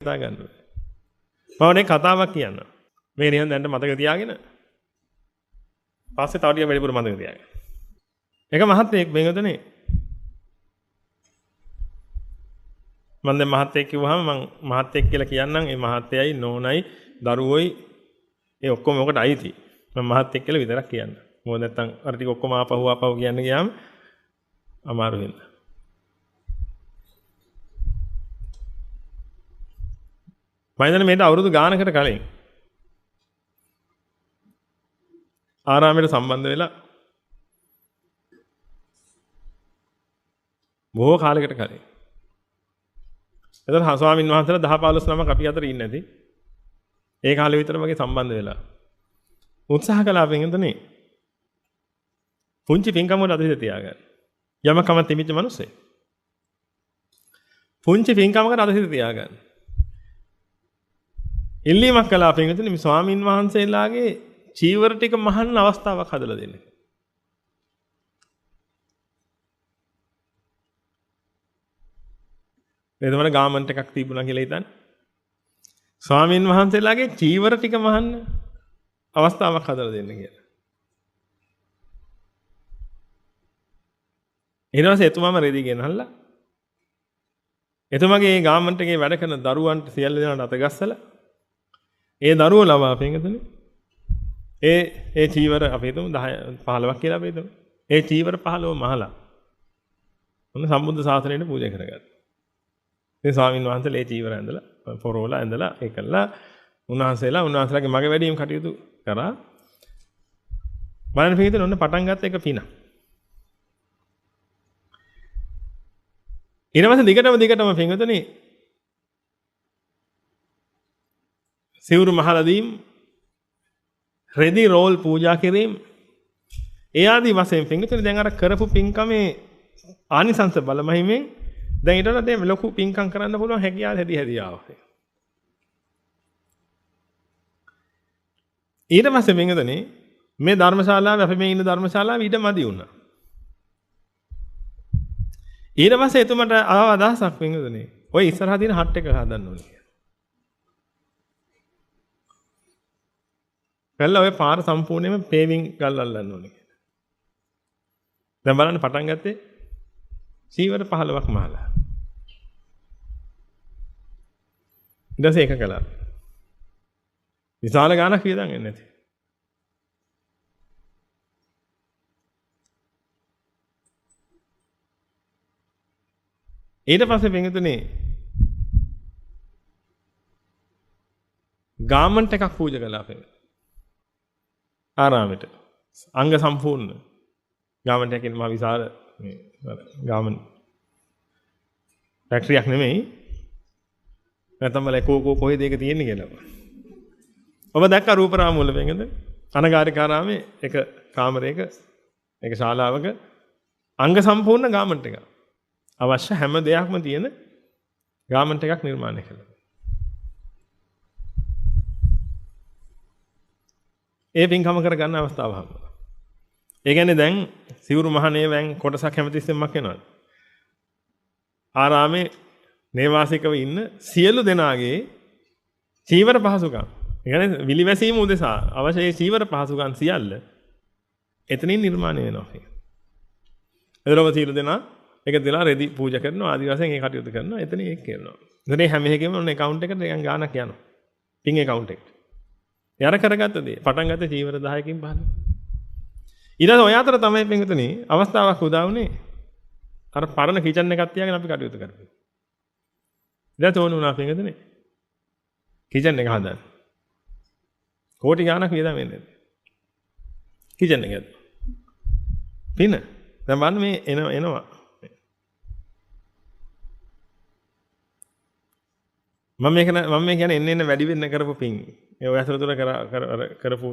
කතා කරනවා. මම නේ කතාවක් කියනවා. මේ නිකන් දැන් මතක තියාගෙන පස්සේ තව ටික වැඩිපුර මතක තියාගන්න. එක මහත්තයෙක් බෙන්ගතුනේ මම දැන් මහත්තයෙක් කිව්වහම මම මහත්තයෙක් කියලා කියන්නම්. ඒ මහත්තයයි නෝනයි දරුවෝයි ඒ ඔක්කොම ඔකට අයිති. මම මහත්තයෙක් කියලා විතරක් කියන්න. මොකද නැත්තම් අර ටික ඔක්කොම ආපහු කියන්න ගියාම අමාරු වෙනවා. මම හිතන්නේ මේට අවුරුදු ගානකට කලින් ආරාමයට සම්බන්ධ වෙලා බොහෝ කාලයකට කලින්. එතන ස්වාමීන් වහන්සේලා 10-15 නමක් අපි අතර ඉන්නේ නැති. ඒ කාලේ විතර වගේ සම්බන්ධ වෙලා උත්සාහ කළා වෙනදනේ. පුංචි පින්කම වල අදිට තියාගන්න. යමකම තිමිච්ච මිනිස්සේ. පුංචි පින්කමකට අදිට තියාගන්න. ඉල්ලීමක් කළා පින්වතුනි මේ ස්වාමින් වහන්සේලාගේ චීවර ටික මහන්න අවස්ථාවක් හදලා දෙන්න. එතකොට ගාමන්ට් එකක් තිබුණා කියලා හිතන්න. ස්වාමින් වහන්සේලාගේ චීවර ටික මහන්න අවස්ථාවක් හදලා දෙන්න කියලා. ඊට පස්සේ එතුමාම රෙදි ගෙනහල්ලා එතුමාගේ ගාමන්ට් එකේ වැඩ කරන දරුවන්ට සියල්ල දෙනාට අත ගස්සලා ඒ දරුවෝ ලවා පින්වතුනි ඒ චීවර අපි හිතමු 10 15ක් කියලා අපි හිතමු. ඒ චීවර 15 මහලා මොන සම්බුද්ධ ශාසනයට පූජා කරගත්තා. ඒ ස්වාමීන් වහන්සේලා ඒ චීවර ඇඳලා පොරවලා ඇඳලා ඒ කළා උන්වහන්සේලාගේ මග වැඩීම් කටයුතු කරා. බලන්න පිටින් ඔන්න පටන් ගත්ත එක පින. ඊළඟට දිගටම පින්වතුනි සිවුරු මහලා දීම් රෙදි රෝල් පූජා කිරීම ඒ ආදී වශයෙන් පින්විතනේ දැන් අර කරපු පින්කමේ ආනිසංස බලමහිමෙන් දැන් ඊට වඩා ලොකු පින්කම් කරන්න පුළුවන් හැකියාව හැදියාවක්. ඊට පස්සේ පින්විතනේ මේ ධර්මශාලාවේ අපි මේ ඉන්න ධර්මශාලාවේ ඊට මදි වුණා. ඊට පස්සේ එතුමට ආව අදහසක් පින්විතනේ ඔය ඉස්සරහා තියෙන හට් එක හදන්න ඕනේ කියලා. කළා ඔය පාර සම්පූර්ණයෙන්ම පේවිං ගල් අල්ලන්න ඕනේ කියලා. දැන් බලන්න පටන් ගත්තේ සීවර 15ක් මහලා. ඊට පස්සේ එක කළා. විශාල ගාණක් වියදම් එන්නේ නැති. ඊට පස්සේ පින්තුනේ ගාමන්ට් එකක් පූජා කළා අපේ. ආරාමෙට අංග සම්පූර්ණ ගාමන්ට් එකකින් මහ විශාල මේ ගාමන් ෆැක්ටරියක් නෙමෙයි නැත්නම් බල කොහෙද ඒක තියෙන්නේ කියලා. ඔබ දැක්ක රූපරාම වල වෙනද අනගාരികാරාමේ එක කාමරයක එක ශාලාවක අංග සම්පූර්ණ ගාමන්ට් එකක් අවශ්‍ය හැම දෙයක්ම තියෙන ගාමන්ට් එකක් නිර්මාණය කළා. ඒ පින්කම කරගන්න අවස්ථාව හම්බුණා. ඒ කියන්නේ දැන් සිවුරු මහනේ වැන් කොටසක් හැමතිස්සෙමක් වෙනවා. ආරාමේ නේවාසිකව ඉන්න සියලු දෙනාගේ චීවර පහසුකම්. ඒ කියන්නේ විලිවැසීම උදෙසා අවශ්‍ය චීවර පහසුකම් සියල්ල එතනින් නිර්මාණය වෙනවා. එදරම සියලු දෙනා එක දෙලා රෙදි පූජා කරනවා ආදි වශයෙන් ඒ කටයුතු කරනවා. එතන ඒක කරනවා. එතන හැම එකෙම ඔන්න account එකට නිකන් ගාණක් යනවා. පින් account එකට. යාර කරගත්ත දේ පටන් ගත්ත චීවර 10කින් 15. ඊට පස්සේ ඔය අතර තමයි පින්විතනේ අවස්ථාවක් උදා වුණේ. අර පරණ කිචන් එකක් තියාගෙන අපි කටයුතු කරපු. ඉතින් තෝරන උනා පින්විතනේ. කිචන් එක හදන්න. කෝටි ගාණක් වියදම් වෙන්නේ. කිචන් එක. පින. දැන් බලන්න මේ එනවා. මම මේ කියන්නේ එන්න වැඩි වෙන්න කරපු පින්. ඒ ඔය අතරතුර කරපු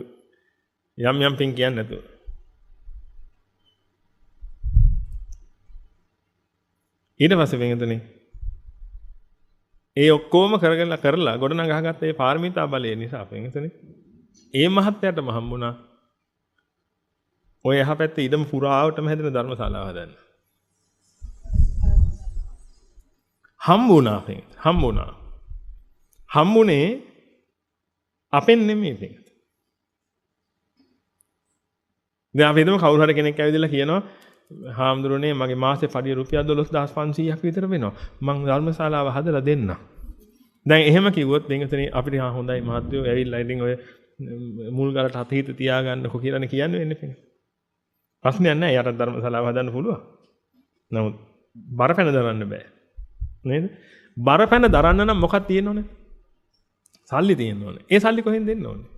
යම් පින් කියන්නේ නැතුව. ඊට පස්සේ වෙනදනේ ඒ ඔක්කොම කරලා ගොඩනගාගත්ත ඒ පාරමිතා බලය නිසා වෙනදනේ ඒ මහත්යටම හම්බුණා. ඔය යහපැත්තේ ඉඩම පුරාවටම හැදෙන ධර්මශාලාව හදන්න. හම්බුණා. හම්බුනේ අපෙන් නෙමෙයි පින්වතුනි. දැන් අපි හිතමු කවුරු හරි කෙනෙක් ඇවිදලා කියනවා හාමුදුරනේ මගේ මාසේ පඩිය රුපියල් 12500ක් විතර වෙනවා. මං ධර්මශාලාව හදලා දෙන්නම්. දැන් එහෙම කිව්වොත් පින්වතුනි අපිට හොඳයි මහත්වෝ ඇවිල්ලා ඉතින් ඔය මුල් ගලට හිත තියාගන්නකො කියලානේ කියන්නේ වෙන්නේ පින්වතුනි. ප්‍රශ්නයක් නැහැ. යට ධර්මශාලාව හදන්න පුළුවන්. නමුත් බරපැන දරන්න බෑ. නේද? බරපැන දරන්න නම් මොකක්ද තියෙන්න ඕනේ? සල්ලි තියෙන්න ඕනේ. ඒ සල්ලි කොහෙන් දෙන්න ඕනේ?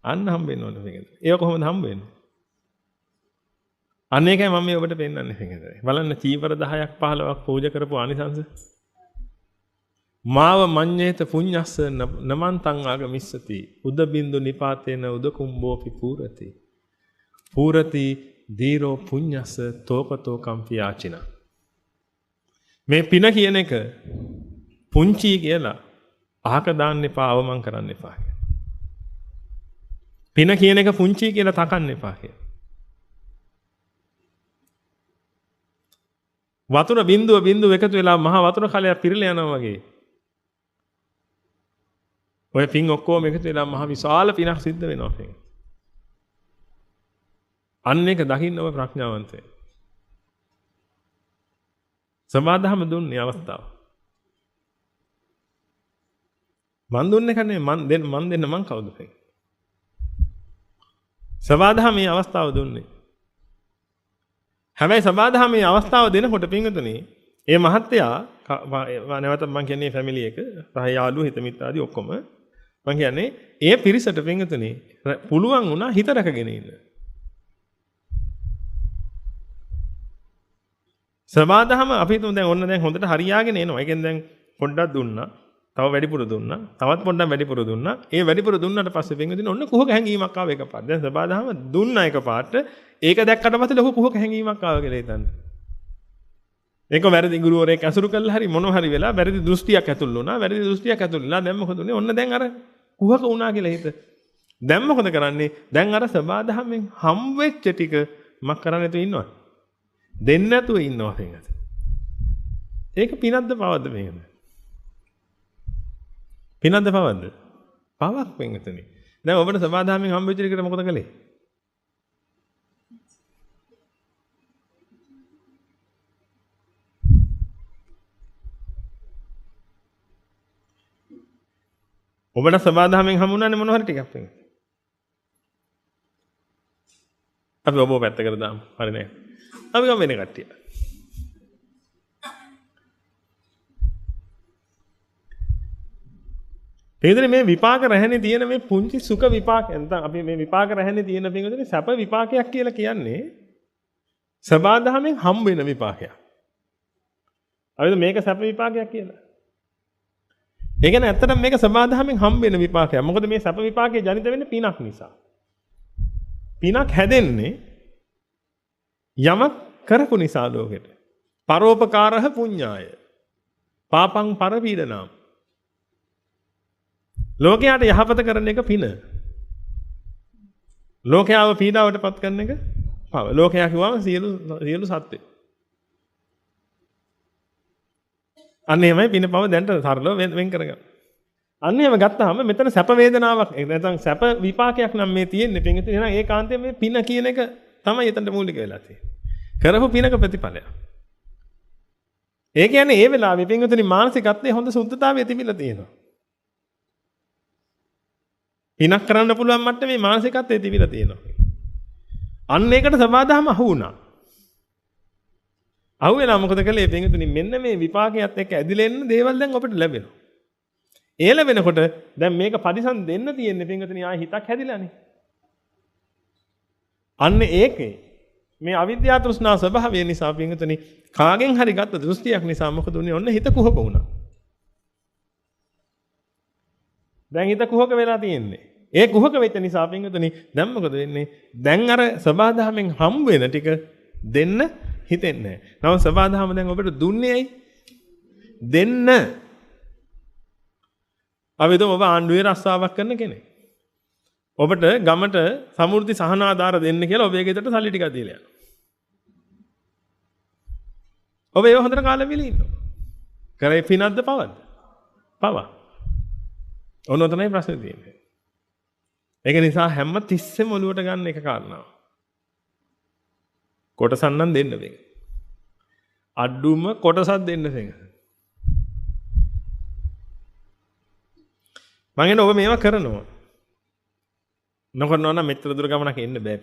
අන්න හම්බෙන්න ඕනේ පින්වතුනි. ඒක කොහොමද හම්බ වෙන්නේ? අන්න ඒකයි මම මේ ඔබට පෙන්නන්නේ පින්වතුනි. බලන්න චීවර 10ක් 15ක් පූජා කරපු ආනිසංස. මාව මඤ්ඤේත පුඤ්ඤස්ස නමන්තං ආගමිස්සති උද බින්දු නිපාතේන උද කුම්භෝපි පූරති. පූරති දීරෝ පුඤ්ඤස්ස තෝපතෝ කම්පියාචින. මේ පින කියන එක පුංචි කියලා අහක දාන්න එපා අවමන් කරන්න එපා. පින කියන එක පුංචි කියලා තකන්න එපා කියලා. වතුර බින්දුව එකතු වෙලා මහ වතුර කලයක් පිරලා යනවා වගේ. ඔය පින් ඔක්කොම එකතු වෙලා මහ විශාල පිනක් සිද්ධ වෙනවා පින්. අන්න ඒක දකින්න ඔබ ප්‍රඥාවන්තය. සමාදහම දුන්නේ අවස්ථාව. මන් දුන්නේ කන්නේ මන් දෙන්න මං කවුද පින්? සමාදහම මේ අවස්ථාව දුන්නේ. හැබැයි සමාදහම මේ අවස්ථාව දෙනකොට පින්වතුනි ඒ මහත්තයා නැවත මම කියන්නේ ෆැමිලි එක සහ යාළුවෝ හිත මිත්‍රාදී ඔක්කොම මම කියන්නේ ඒ පිරිසට පින්වතුනි පුළුවන් වුණා හිත රැකගෙන ඉන්න. සමාදහම අපි හිතමු දැන් ඔන්න දැන් හොඳට හරියාගෙන එනවා. ඒ කියන්නේ දැන් පොඩ්ඩක් දුන්නා. තව වැඩිපුර දුන්නා. තවත් පොඩ්ඩක් වැඩිපුර දුන්නා. ඒ වැඩිපුර දුන්නාට පස්සේ පින්වතුනි ඔන්න කුහක හැංගීමක් ආව එකපාරට. දැන් සමාදහම දුන්නා එකපාරට. ඒක දැක්කට පස්සේ ලොකු කුහක හැංගීමක් ආව කියලා හිතන්න. ඒක වැරදි ගුරුවරයෙක් ඇසුරු කළා හරි මොනවා හරි වෙලා වැරදි දෘෂ්ටියක් ඇතුල් වුණා. වැරදි දෘෂ්ටියක් ඇතුල් වෙලා දැන් මොකද උනේ? ඔන්න දැන් අර කුහක වුණා කියලා හිත. දැන් මොකද කරන්නේ? දැන් අර සමාදහමෙන් හම් වෙච්ච ටික මක් කරන්නේ නැතුව ඉන්නවා. දෙන්න නැතුව ඉන්නවා පින්වතුනි. ඒක පිනක්ද පවද්ද මේකද? පිනක්ද පවද්ද? පවක් පින්වතුනි. දැන් ඔබට සමාදහමෙන් හම් වෙච්ච ටිකට මොකද කළේ? ඔබට සමාදහමෙන් හමුුණානේ මොන හරි ටිකක් වෙන. අපි ඔබ පැත්තකට දාමු. හරි නෑ. අපි ගම වෙන කට්ටිය. පින්වතුනි මේ විපාක රැහැනේ තියෙන මේ පුංචි සුඛ විපාක නැත්නම් අපි මේ විපාක රැහැනේ තියෙන පින්වතුනි සැප විපාකයක් කියලා කියන්නේ සමාදහමෙන් හම් වෙන විපාකයක්. අපිට මේක සැප විපාකයක් කියලා. ඒ කියන්නේ ඇත්තටම මේක සමාදහමෙන් හම්බ වෙන විපාකයක්. මොකද මේ සැප විපාකේ ජනිත වෙන්නේ පිනක් නිසා. පිනක් හැදෙන්නේ යමක් කරපු නිසා ලෝකෙට. පරෝපකාරහ පුඤ්ඤාය. පාපං පරපීඩනම්. ලෝකයට යහපත කරන එක පින. ලෝකයාව පීඩාවටපත් කරන එක පව. ලෝකයා කිව්වම සියලු සත්ත්වය. අන්න එහෙමයි පින පව දැන්ට සරලව වෙන් කරගන්න. අන්න එහෙම ගත්තාම මෙතන සැප වේදනාවක් නැත්නම් සැප විපාකයක් නම් මේ තියෙන්නේ පින්විතේ. එහෙනම් ඒකාන්තයෙන් මේ පින කියන එක තමයි එතනට මූලික වෙලා තියෙන්නේ. කරපු පිනක ප්‍රතිඵලය. ඒ කියන්නේ ඒ වෙලාවේ පින්විතේ මානසිකත්වයේ හොඳ සුද්ධතාවය තිබිලා තියෙනවා. පිනක් කරන්න පුළුවන් මට්ටමේ මානසිකත්වයේ තිබිලා තියෙනවා. අන්න ඒකට සමාදාම අහු වුණා. අහුවෙලා මොකද කළේ පින්වතුනි මෙන්න මේ විපාකයක් එක්ක ඇදිලා එන්න දේවල් දැන් අපිට ලැබෙනවා. ඒ ලැබෙනකොට දැන් මේක පරිසම් දෙන්න තියෙන්නේ පින්වතුනි ආයි හිතක් හැදිලානේ. අන්න ඒකේ මේ අවිද්‍යා තෘෂ්ණා ස්වභාවය නිසා පින්වතුනි කාගෙන් හරි ගත්ත දෘෂ්ටියක් නිසා මොකද උනේ ඔන්න හිත කුහක වුණා. දැන් හිත කුහක වෙලා තියෙන්නේ. ඒ කුහක වෙච්ච නිසා පින්වතුනි දැන් මොකද වෙන්නේ? දැන් අර සබාධාමෙන් හම් වෙන ටික දෙන්න හිතෙන්නේ නැහැ. නම සබාධාම දැන් ඔබට දුන්නේ ඇයි? දෙන්න. අපි ඔබ ආණ්ඩුවේ රස්සාවක් කරන කෙනෙක්. ඔබට ගමට සමෘද්ධි සහනාධාර දෙන්න කියලා ඔබේ ගෙදරට සල්ලි ටිකක් දීලා යනවා. ඔබ ඒව හොඳට කාලා විලි ඉන්නවා. කරේ පිනක්ද පවද්ද? පව. ඔන්න ඔතනයි ප්‍රශ්නේ තියෙන්නේ. ඒක නිසා හැම තිස්සෙම ඔලුවට ගන්න එක කාරණාව. කොටසක් නම් දෙන්න බෑ. අඩුම කොටසක් දෙන්න බෑ. මම කියන්නේ ඔබ මේවා කරනවා. නොකරනවා නම් මෙච්චර දුර ගමනක් එන්න බෑ.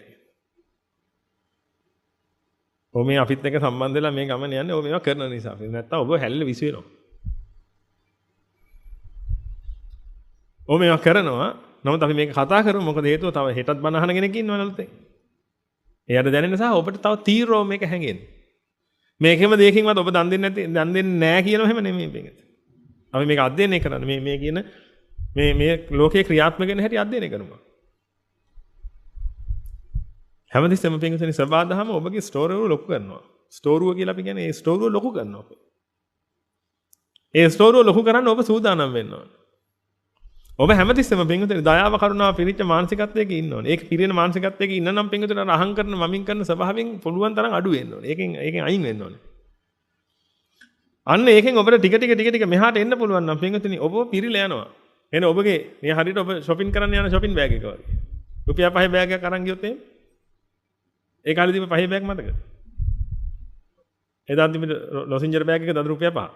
ඔබ මේ අපිත් එක්ක සම්බන්ධ වෙලා මේ ගමන යන්නේ ඔබ මේවා කරන නිසා. නැත්තම් ඔබ හැල්ල විසි වෙනවා. ඔබ මේවා කරනවා. නමුත් අපි මේක කතා කරමු. මොකද හේතුව තව හෙටත් බණ අහන කෙනෙක් ඉන්නවනේ අලුතෙන්. එයාට දැනෙන නිසා ඔබට තව තීරෝ මේක හැංගෙන්නේ. මේකෙම දෙයකින්වත් ඔබ දන් දෙන්නේ නැහැ කියනවා හැම නෙමෙයි මේක. අපි මේක අධ්‍යයනය කරන්නේ මේ කියන මේ ලෝකයේ ක්‍රියාත්මක වෙන හැටි අධ්‍යයනය කරනවා. හැමතිස්සෙම පින්විතනි සබාදහම ඔබගේ ස්ටෝරුව ලොකු කරනවා. ස්ටෝරුව කියලා අපි කියන්නේ ඒ ස්ටෝරුව ලොකු කරනවා. ඒ ස්ටෝරුව ලොකු කරන්න ඔබ සූදානම් වෙන්න ඕනේ. ඔබ හැමතිස්සෙම පින්විතනි දයාව කරුණාව පිරිච්ච මානසිකත්වයක ඉන්න ඕනේ. ඒක පිරින මානසිකත්වයක ඉන්න නම් පින්විතනි අහං කරන මමින් කරන ස්වභාවයෙන් පුළුවන් තරම් අඩු වෙන්න ඕනේ. ඒකෙන් අයින් වෙන්න ඕනේ. අන්න ඒකෙන් ඔබට ටික මෙහාට එන්න පුළුවන් නම් පින්විතනි ඔබ පිරිලා යනවා. එන ඔබගේ මේ හරියට ඔබ shopping කරන්න යන shopping bag එක වගේ. රුපියල් 5 bag එකක් අරන් ගියොත් එහෙම ඒ කාලේ තිබ්බ 5 bag මතකද? එදා තිබ්බ ලොසින්ජර් bag එක දඩ රුපියල් 5.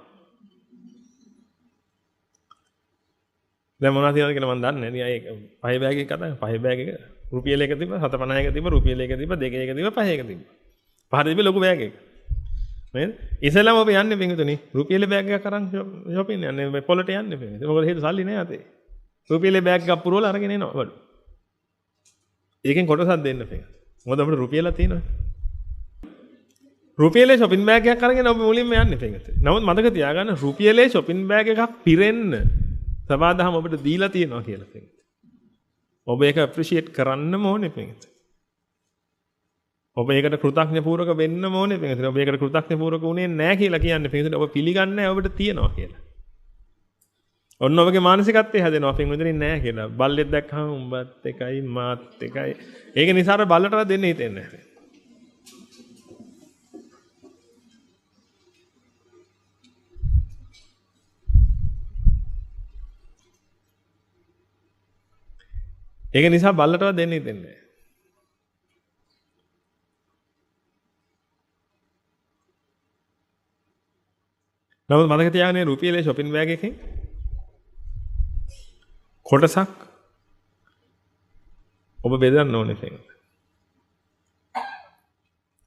දැන් මොනවද තියනවද කියලා මම දන්නේ නැහැ. ඒක 5 bag එක කතා 5 bag එක රුපියල් එක තිබ්බ 750 එක තිබ්බ රුපියල් එක තිබ්බ 2 එක තිබ්බ 5 එක තිබ්බ. පහර තිබ්බ ලොකු bag එක. නේද? ඉතලම ඔබ යන්නේ පින්විතනි රුපියල් bag එකක් අරන් shopping යන්නේ පොළට යන්නේ පින්විතනි. මොකද හේතු සල්ලි නැහැ අතේ. රුපියල් bag එකක් පුරවලා අරගෙන එනවා බඩු. ඒකෙන් කොටසක් දෙන්න පින්විතනි. මොකද අපිට රුපියලක් තියෙනවා. රුපියලේ shopping bag එකක් අරගෙන ඔබ මුලින්ම යන්නේ පින්විතනි. නමුත් මතක තියාගන්න රුපියලේ shopping bag එකක් පිරෙන්න සබාදහම ඔබට දීලා තියෙනවා කියලා පින්විතනි. ඔබ ඒක appreciate කරන්නම ඕනේ පින්විතනි. ඔබ ඒකට කෘතඥ පූර්වක වෙන්න ඕනේ පින්විතනි. ඔබ ඒකට කෘතඥ පූර්වක උනේ නැහැ කියලා කියන්නේ පින්විතනි. ඔබ පිළිගන්නේ නැහැ ඔබට තියෙනවා කියලා. ඔන්න ඔබගේ මානසිකත්වය හැදෙනවා පින්විතනි නැහැ කියලා. බල්ලෙක් දැක්කම උඹත් එකයි මාත් එකයි. ඒක නිසා අර බල්ලටවත් දෙන්න හිතෙන්නේ නැහැ. ඒක නිසා බල්ලටවත් දෙන්න හිතෙන්නේ නැහැ. නමුත් මතක තියාගන්න රුපියලේ shopping bag එකෙන් කොටසක් ඔබ බෙදන්න ඕනේ පින්විතනි.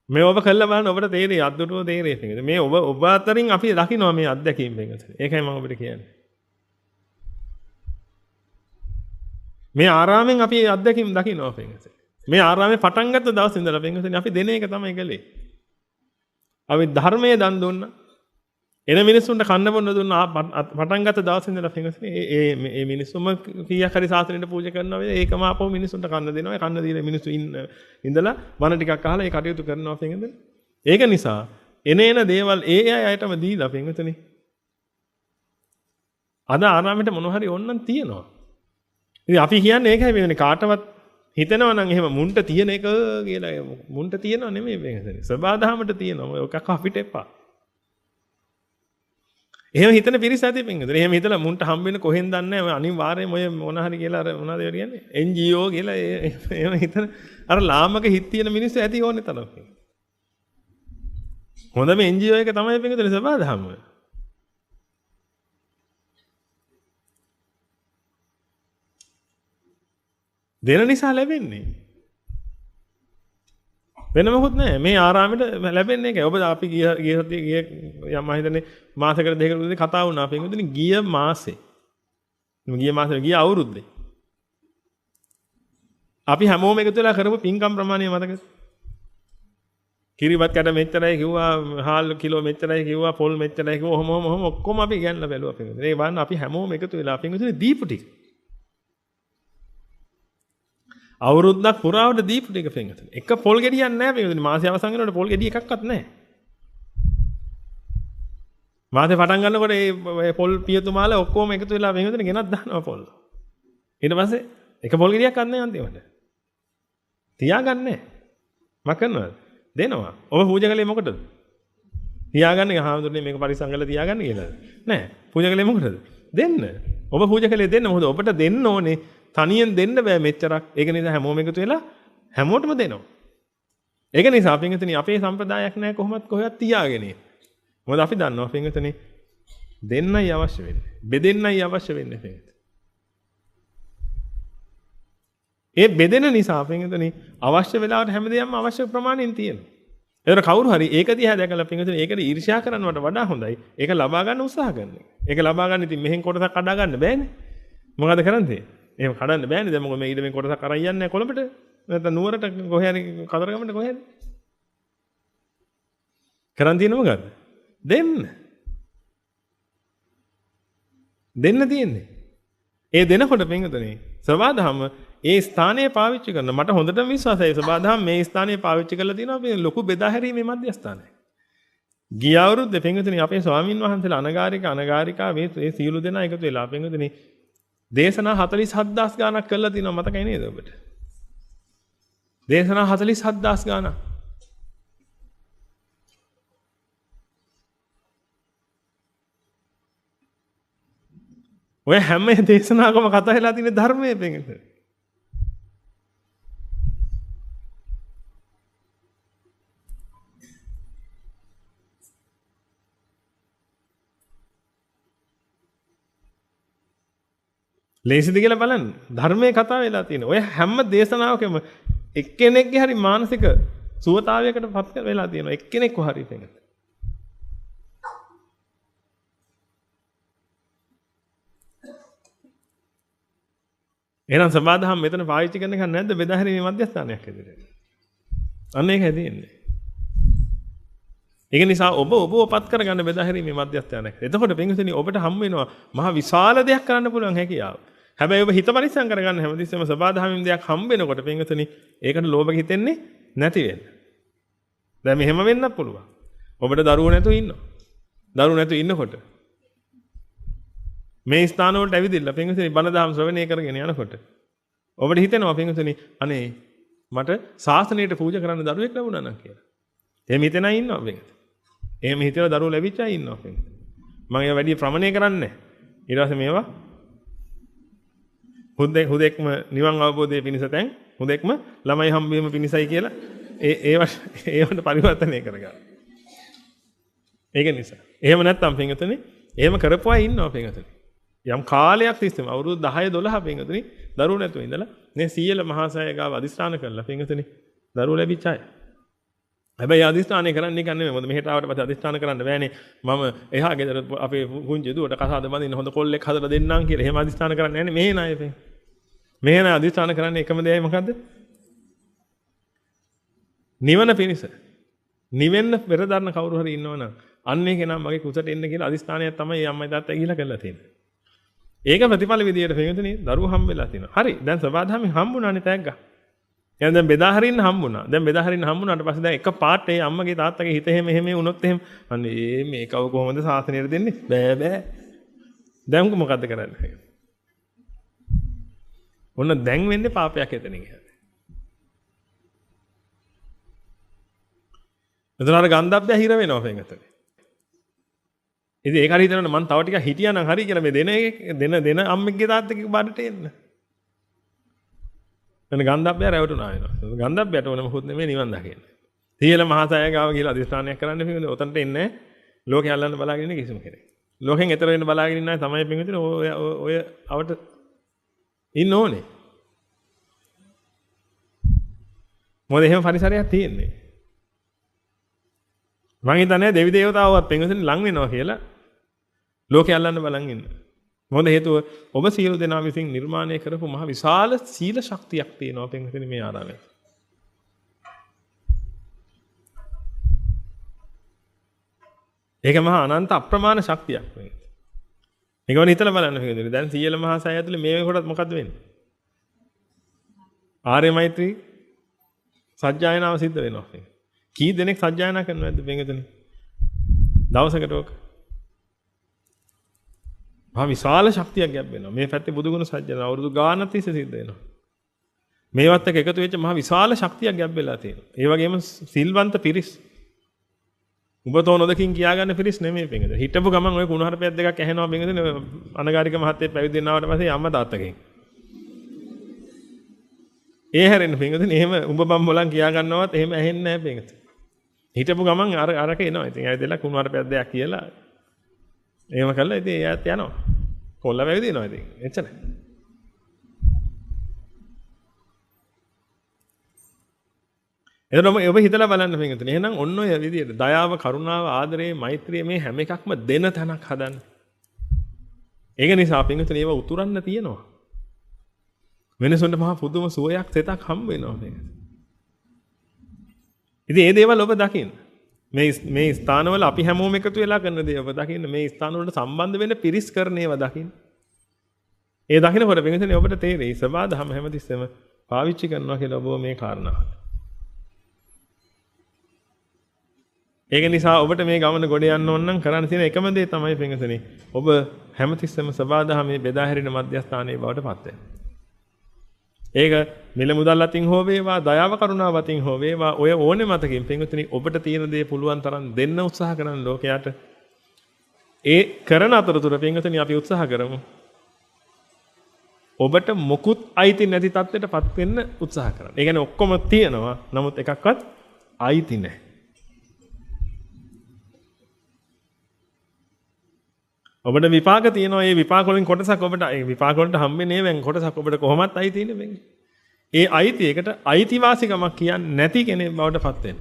මේ ඔබ කළා බලන්න ඔබට තේරෙයි අද්දුටුව තේරෙයි පින්විතනි. මේ ඔබ අතරින් අපි දකිනවා මේ අත්දැකීම් පින්විතනි. ඒකයි මම ඔබට කියන්නේ. මේ ආරාමෙන් අපි අත්දැකීම් දකිනවා පින්විතනි. මේ ආරාමේ පටන් ගත්ත දවස් ඉඳලා පින්විතනි අපි දෙන එක තමයි කළේ. අපි ධර්මයේ දන් දුන්නා. එන මිනිස්සුන්ට කන්න බොන්න දුන්නා පටන් ගත්ත දවස් ඉඳලා පින්විතනි මේ මිනිස්සුම කීයක් හරි සාසනෙට පූජා කරනවා වේද ඒකම ආපහු මිනිස්සුන්ට කන්න දෙනවා. කන්න දීලා මිනිස්සු ඉඳලා වන ටිකක් අහලා ඒ කටයුතු කරනවා පින්විතනි. ඒක නිසා එන දේවල් ඒ අයටම දීලා පින්විතනි. අද ආරාමෙට මොන හරි ඕනනම් තියෙනවා. ඉතින් අපි කියන්නේ ඒකයි මේ කාටවත් හිතෙනවා නම් එහෙම මුන්ට තියෙන එක කියලා මුන්ට තියෙනව නෙමෙයි පින්විතනි. සබාදහමට තියෙනවා. ඔකක් අපිට එපා. එහෙම හිතන පිරිස ඇති පින්විතනි. එහෙම හිතලා මුන්ට හම්බෙන්න කොහෙන් දන්නේ නැහැ. අනිවාර්යයෙන්ම ඔය මොන හරි කියලා අර මොනවද ඒ කියන්නේ? NGO කියලා එහෙම හිතන අර ලාමක හිත තියෙන මිනිස්සු ඇති ඕනේ තරම්. හොඳම NGO එක තමයි පින්විතනි සබාදහම. දෙන නිසා ලැබෙන්නේ. වෙන මොකුත් නැහැ. මේ ආරාමෙට ලැබෙන්නේ ඒකයි. ඔබ අපි ගිය මම හිතන්නේ මාසයකට දෙකකට විතර කතා වුණා. පින්විතනි ගිය මාසේ. ගිය අවුරුද්දේ. අපි හැමෝම එකතු වෙලා කරපු පින්කම් ප්‍රමාණය මතකද? කිරිබත් කැට මෙච්චරයි කිව්වා, හාල් කිලෝ මෙච්චරයි කිව්වා, පොල් මෙච්චරයි කිව්වා. ඔහොම ඔක්කොම අපි ගන්නලා බැලුවා පින්විතනි. ඒ වань අපි හැමෝම එකතු වෙලා පින්විතනි දීපු ටික. අවුරුද්දක් පුරාවට දීපු ටික පින්විතනි. එක පොල් ගෙඩියක් නැහැ පින්විතනි. මාසය අවසන් වෙනකොට පොල් ගෙඩිය එකක්වත් නැහැ. මාසේ පටන් ගන්නකොට මේ පොල් පියතුමාලා ඔක්කොම එකතු වෙලා පින්විතනි ගෙනත් දානවා පොල්. ඊට පස්සේ එක පොල් ගෙඩියක් ගන්න නැහැ අන්තිමට. තියාගන්නේ මම කරනවද? දෙනවා. ඔබ පූජා කළේ මොකටද? තියාගන්නේ හාමුදුරනේ මේක පරිස්සම් කරලා තියාගන්න කියලාද? නෑ. පූජා කළේ මොකටද? දෙන්න. ඔබ පූජා කළේ දෙන්න. මොකද ඔබට දෙන්න ඕනේ. තනියෙන් දෙන්න බෑ මෙච්චරක්. ඒක නිසා හැමෝම එකතු වෙලා හැමෝටම දෙනවා. ඒක නිසා පින්විතනි අපේ සම්ප්‍රදායක් නැහැ කොහොමත් කොහෙවත් තියාගෙන ඉන්න. මොකද අපි දන්නවා පින්විතනි දෙන්නයි අවශ්‍ය වෙන්නේ. බෙදෙන්නයි අවශ්‍ය වෙන්නේ පින්විත. ඒ බෙදෙන නිසා පින්විතනි අවශ්‍ය වෙලාවට හැමදේම අවශ්‍ය ප්‍රමාණයෙන් තියෙනවා. ඒතර කවුරු හරි ඒක දිහා දැකලා පින්විතනි ඒකට ඊර්ෂ්‍යා කරනවට වඩා හොඳයි. ඒක ලබා ගන්න උත්සාහ කරන එක. ඒක ලබා ගන්න ඉතින් මෙහෙන් කොටසක් කඩා ගන්න බෑනේ. මොකද කරන්නේ? එහෙම කඩන්න බෑනේ. දැන් මොකද මේ ඊට මේ කොටසක් අරන් යන්නේ නැහැ කොළඹට. නැත්නම් නුවරට කොහේ හරි කතරගමට කොහේ හරි. කරන් තියෙන මොකද්ද? දෙන්න. දෙන්න තියෙන්නේ. ඒ දෙනකොට පින්විතනේ සබාධම ඒ ස්ථානයේ පාවිච්චි කරන මට හොඳටම විශ්වාසයි සබාධම මේ ස්ථානයේ පාවිච්චි කරලා තියෙනවා මේ ලොකු බෙදා හැරීමේ මධ්‍යස්ථානය. ගිය අවුරුද්දේ පින්විතනේ අපේ ස්වාමින් වහන්සේලා අනගාരികා මේ සියලු දෙනා එකතු වෙලා පින්විතනේ දේශනා 47000 ගාණක් කරලා තිනවා මතකයි නේද ඔබට? දේශනා 47000 ගාණක්. ඔය හැම දේශනාවකම කතා වෙලා තියෙන ධර්මයේ පින්විත. ලේසිද කියලා බලන්න. ධර්මයේ කතා වෙලා තියෙන. ඔය හැම දේශනාවකම එක්කෙනෙක්ගේ හරි මානසික සුවතාවයකට පත් වෙලා තියෙනවා. එක්කෙනෙක්ව හරි පින්විත. එහෙනම් සබාධම් මෙතන පාවිච්චි කරන එක නැද්ද බෙදා හැරීමේ මධ්‍යස්ථානයක් හැටියට? අන්න ඒක හැදෙන්නේ. ඒක නිසා ඔබ ඔපත් කරගන්න බෙදා හැරීමේ මධ්‍යස්ථානයක්. එතකොට පින්විතනි ඔබට හම් වෙනවා මහා විශාල දෙයක් කරන්න පුළුවන් හැකියාව. හැබැයි ඔබ හිත පරිස්සම් කරගන්න හැමතිස්සෙම සබාධමින් දෙයක් හම් වෙනකොට පින්විතනි ඒකට ලෝභ හිතෙන්නේ නැති වෙන්න. දැන් මෙහෙම වෙන්නත් පුළුවන්. ඔබට දරුවෝ නැතුව ඉන්නවා. දරුවෝ නැතුව ඉන්නකොට මේ ස්ථාන වලට ඇවිදින්න පින්විතනි බණ දහම් ශ්‍රවණය කරගෙන යනකොට ඔබට හිතෙනවා පින්විතනි අනේ මට ශාසනයට පූජා කරන්න දරුවෙක් ලැබුණා නම් කියලා. එහෙම හිතෙනා ඉන්නවා පින්විතනි. එහෙම හිතලා දරුවෝ ලැබිච්ච අය ඉන්නවා පින්විතනි. මම ඒවා වැඩි ප්‍රමණය කරන්නේ නැහැ. ඊට පස්සේ මේවා හුදෙක්ම නිවන් අවබෝධයේ පිණිස තැන් හුදෙක්ම ළමයි හම්බවීම පිණිසයි කියලා ඒවට පරිවර්තනය කරගන්න. ඒක නිසා. එහෙම නැත්නම් පින්විතනි එහෙම කරපුවා ඉන්නවා පින්විතනි. යම් කාලයක් තිස්සේම අවුරුදු 10 12 පින්විතනි දරුවෝ නැතුව ඉඳලා මේ සීයල මහාසය ගාව අදිස්ථාන කරලා පින්විතනි දරුවෝ ලැබිච්ච අය. හැබැයි අදිස්ථානය කරන්නේ නිකන් නෙමෙයි. මොකද මෙහෙට ආවට පස්සේ අදිස්ථාන කරන්න බෑනේ. මම එහා ගෙදර අපේ පුංචි දුවට කසාද බඳින්න හොඳ කොල්ලෙක් හදලා දෙන්නම් කියලා. එහෙම අදිස්ථාන කරන්නේ නැහැ නේ. මෙහෙ ණය පෙන්. මෙහෙ ණය අදිස්ථාන කරන්නේ එකම දෙයයි මොකද්ද? නිවන පිණිස. නිවෙන්න පෙරදරන කවුරු හරි ඉන්නවනම් අන්න ඒක නම් මගේ කුසට එන්න කියලා අදිස්ථානයක් තමයි අම්මයි තාත්තයි ගිහිලා කරලා තියෙන්නේ. ඒක ප්‍රතිඵල විදියට පින්විතනි දරුවෝ හම්බ වෙලා තිනවා. හරි. දැන් සබාධමෙන් හම්බුණානේ තෑග්ගා. එහෙනම් දැන් බෙදා හරින්න හම්බුණා. දැන් බෙදා හරින්න හම්බුණාට පස්සේ දැන් එක පාට ඒ අම්මගේ තාත්තගේ හිත එහෙම වුණොත් එහෙම අනේ මේකව කොහොමද සාසනයට දෙන්නේ? බෑ. දැන් මොකද්ද කරන්නේ? ඔන්න දැන් වෙන්නේ පාපයක් එතනින් එහාට. එතන අර ගන්ධබ්බය හිර වෙනවා පින්විතනි. ඉතින් ඒක හරි හිතනවා මම තව ටිකක් හිටියා නම් හරි කියලා මේ දෙන අම්මගේ තාත්තගේ බඩට එන්න. එතන ගන්ධබ්බය රැවටුණා වෙනවා. ගන්ධබ්බයට ඕන මොකුත් නෙමෙයි නිවන් දකින්න. සීල මහසය ගාව ගිහලා අධිෂ්ඨානයක් කරන්න පිළිගන්න ඔතනට එන්නේ ලෝකේ අල්ලන්න බලාගෙන ඉන්න කිසිම කෙනෙක්. ලෝකෙන් එතර වෙන්න බලාගෙන ඉන්න අය තමයි පිළිගන්නේ ඔය අවට ඉන්න ඕනේ. මොකද එහෙම පරිසරයක් තියෙන්නේ. මං හිතන්නේ දෙවි දේවතාවෝත් පිළිගන්නේ ලං වෙනවා කියලා. ලෝකේ අල්ලන්න බලන් ඉන්න. මොකද හේතුව ඔබ සියලු දෙනා විසින් නිර්මාණය කරපු මහ විශාල සීල ශක්තියක් තියෙනවා පින්වතුනි මේ ආරාමයේ. ඒක මහා අනන්ත අප්‍රමාණ ශක්තියක් මේ. මේකවල හිතලා බලන්න පින්වතුනි. දැන් සීල මහා සය ඇතුලේ මේ කොටත් මොකද්ද වෙන්නේ? ආර්ය මෛත්‍රී සජ්ජායනාව සිද්ධ වෙනවා. කී දෙනෙක් සජ්ජායනා කරනවද පින්වතුනි? දවසකට ඔක මහා විශාල ශක්තියක් ගැබ් වෙනවා. මේ පැත්තේ බුදුගුණ සජ්ජන අවුරුදු ගානක් තිස්සේ සිද්ධ වෙනවා. මේවත් එක්ක එකතු වෙච්ච මහා විශාල ශක්තියක් ගැබ් වෙලා තියෙනවා. ඒ වගේම සිල්වන්ත පිරිස්. උඹ තෝ නොදකින් කියාගන්න පිරිස් නෙමෙයි පින්වතුනි. හිටපු ගමන් ඔය කුණුහරුපයක් දෙකක් ඇහෙනවා පින්වතුනි. අනගාരിക මහත්තයෙක් පැවිදි වෙනාට පස්සේ අම්මා තාත්තගෙන්. ඒ හැරෙන්න පින්වතුනි එහෙම උඹ බම්බලන් කියා ගන්නවත් එහෙම ඇහෙන්නේ නැහැ පින්වතුනි. හිටපු ගමන් අරක එනවා. ඉතින් ඇවිදලා කුණුහරුපයක් දෙයක් කියලා එහෙම කළා. ඉතින් එයාත් යනවා. කොල්ල පැවිදි වෙනවා ඉතින්. එච්චරයි. එතනම ඔබ හිතලා බලන්න පින්වතුනි. එහෙනම් ඔන්න ඔය විදිහට දයාව, කරුණාව, ආදරය, මෛත්‍රිය මේ හැම එකක්ම දෙන තැනක් හදන්න. ඒක නිසා පින්වතුනි ඒව උතුරන්න තියෙනවා. වෙනසොන්ට මහා පුදුම සුවයක් සෙතක් හම්බ වෙනවා මේක. ඉතින් මේ දේවල් ඔබ දකින්න. මේ ස්ථානවල අපි හැමෝම එකතු වෙලා කරන දේ ඔබ දකින්න. මේ ස්ථානවලට සම්බන්ධ වෙන්න පිරිස් කරන ඒවා දකින්න. ඒ දකින්නකොට පින්වතුනි ඔබට තේරෙයි සබාධම හැමතිස්සෙම පාවිච්චි කරනවා කියලා ඔබ මේ කාරණා. ඒක නිසා ඔබට මේ ගමන ගොඩ යන්න ඕන නම් කරන්න තියෙන එකම දේ තමයි පින්වතුනි ඔබ හැමතිස්සෙම සබාධමේ බෙදා හැරින මධ්‍යස්ථානයේ බවට පත් වෙන්න. ඒක මිල මුදල් අතින් හෝ වේවා, දයාව කරුණාව අතින් හෝ වේවා, ඔය ඕනේ මතකින් පින්වතුනි ඔබට තියෙන දේ පුළුවන් තරම් දෙන්න උත්සාහ කරන ලෝකයට. ඒ කරන අතරතුර පින්වතුනි අපි උත්සාහ කරමු. ඔබට මොකුත් අයිති නැති තත්ත්වයටපත් වෙන්න උත්සාහ කරන්න. ඒ කියන්නේ ඔක්කොම තියෙනවා. නමුත් එකක්වත් අයිති නැහැ. ඔබට විපාක තියෙනවා. ඒ විපාක වලින් කොටසක් ඔබට ඒ විපාක වලට හම්බෙන්නේ වෙන් කොටසක් ඔබට කොහොමත් අයිති ඉන්නේ වෙන්නේ. ඒ අයිති එකට අයිතිවාසිකමක් කියන්නේ නැති කෙනෙක් බවට පත් වෙන්න.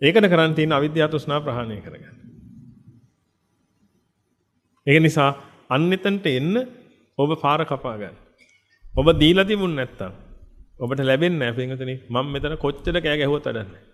ඒකට කරන් තියෙන අවිද්‍යාව තෘෂ්ණා ප්‍රහාණය කරගන්න. ඒක නිසා අන්නෙතන්ට එන්න ඔබ පාර කපා ගන්න. ඔබ දීලා තිබුණ නැත්තම් ඔබට ලැබෙන්නේ නැහැ පින්වතුනි. මම මෙතන කොච්චර කෑ ගැහුවත් වැඩක් නැහැ.